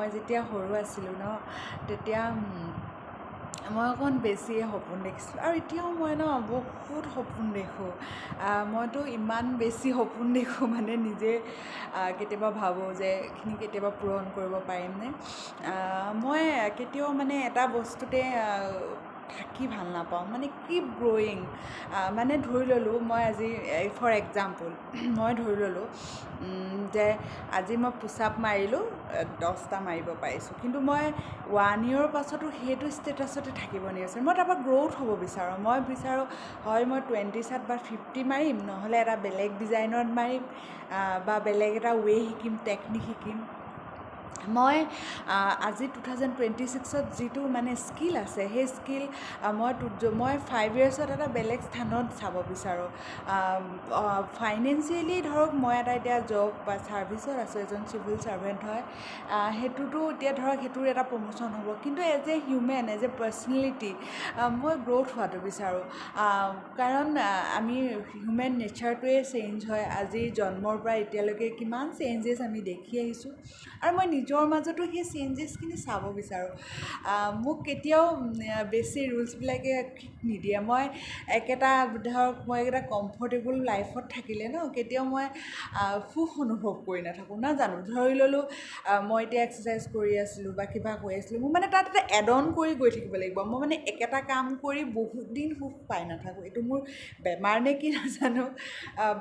মই যেতিয়া সৰু আছিলোঁ ন তেতিয়া মই অকণ বেছিয়ে সপোন দেখিছিলোঁ আৰু এতিয়াও মই ন বহুত সপোন দেখোঁ মইতো ইমান বেছি সপোন দেখোঁ মানে নিজে কেতিয়াবা ভাবোঁ যে এইখিনি কেতিয়াবা পূৰণ কৰিব পাৰিমনে মই কেতিয়াও মানে এটা বস্তুতে থাকি ভাল নাপাওঁ মানে কিপ গ্ৰ'য়িং মানে ধৰি ল'লোঁ মই আজি ফৰ এক্সাম্পল মই ধৰি ল'লোঁ যে আজি মই পুছ-আপ মাৰিলোঁ 10টা মাৰিব পাৰিছোঁ কিন্তু মই 1 ইয়েৰৰ পাছতো সেইটো ষ্টেটাছতে থাকিব নিবিচাৰোঁ মই তাৰপৰা গ্ৰ'থ হ'ব বিচাৰোঁ মই বিচাৰোঁ হয় মই 20 বা 50 মাৰিম নহ'লে এটা বেলেগ ডিজাইনত মাৰিম বা বেলেগ এটা ৱে শিকিম টেকনিক শিকিম মই আজি 2026ত যিটো মানে স্কিল আছে সেই স্কিল মই 5 ইয়াৰ্ছত এটা বেলেগ স্থানত চাব বিচাৰোঁ ফাইনেন্সিয়েলি ধৰক মই এটা এতিয়া জব বা ছাৰ্ভিচত আছোঁ এজন চিভিল ছাৰ্ভেণ্ট হয় সেইটোতো এতিয়া ধৰক সেইটোৰ এটা প্ৰমোশ্যন হ'ব কিন্তু as a human as a personality মই গ্ৰ'থ হোৱাটো বিচাৰোঁ কাৰণ আমি হিউমেন নেচাৰটোৱে চেঞ্জ হয় আজি জন্মৰ পৰা এতিয়ালৈকে কিমান চেঞ্জেছ আমি দেখি আহিছোঁ আৰু মই নিজৰ মাজতো সেই চেঞ্জেছখিনি চাব বিচাৰোঁ মোক কেতিয়াও বেছি ৰুলছবিলাকে নিদিয়ে মই একেটা ধৰক মই একেটা কমফৰ্টেবল লাইফত থাকিলে ন কেতিয়াও মই সুখ অনুভৱ কৰি নাথাকোঁ নাজানো ধৰি ল'লোঁ মই এতিয়া এক্সাৰচাইজ কৰি আছিলোঁ বা কিবা কৰি আছিলোঁ মোৰ মানে তাত এটা এড অন কৰি গৈ থাকিব লাগিব মই মানে একেটা কাম কৰি বহুত দিন সুখ পাই নাথাকোঁ এইটো মোৰ বেমাৰ নে কি নাজানো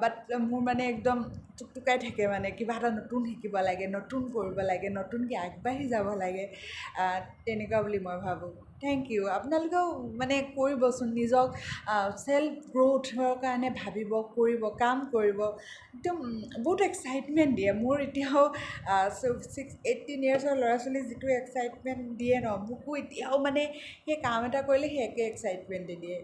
বাট মোৰ মানে একদম টুকটুকাই থাকে মানে কিবা এটা নতুন শিকিব লাগে নতুন কৰিব লাগে নতুনকৈ আগবাঢ়ি যাব লাগে তেনেকুৱা বুলি মই ভাবোঁ থেংক ইউ আপোনালোকেও মানে কৰিবচোন নিজক চেল্ফ গ্ৰ'থৰ কাৰণে ভাবিব কৰিব কাম কৰিব একদম বহুত এক্সাইটমেণ্ট দিয়ে মোৰ এতিয়াও 18 ইয়াৰ্ছৰ ল'ৰা ছোৱালী যিটো এক্সাইটমেণ্ট দিয়ে ন মোকো এতিয়াও মানে সেই কাম এটা কৰিলে সেই একে এক্সাইটমেণ্টে দিয়ে